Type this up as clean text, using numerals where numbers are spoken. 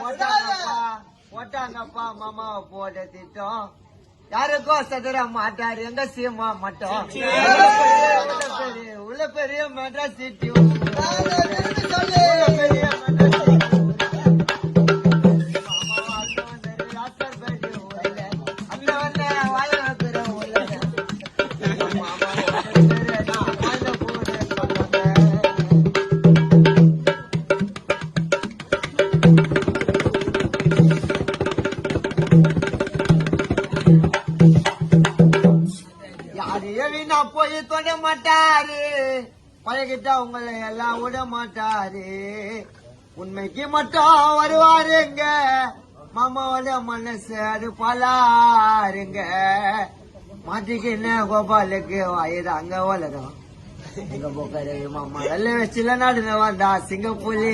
போட்டாங்கப்பா மாமாவை போட திட்டம் யாருக்கும் சதுர மாட்டாரு எங்க சீமா மட்டும் உள்ள பெரிய மெட்ராஸ் சிட்டி வீணா போய் தொட மாட்டாரு பழகிட்டா உங்களை எல்லாம் விட மாட்டாரு உண்மைக்கு மட்டும் வருவாருங்க மாமாவோட மனசு அது பலாருங்க மாட்டிக்கின்னு கோபாலுக்கு வாயுதாங்க வளரும் எங்க போக்காரு மாமா நல்ல வச்சுல நடுன வந்தா சிங்கப்பூலி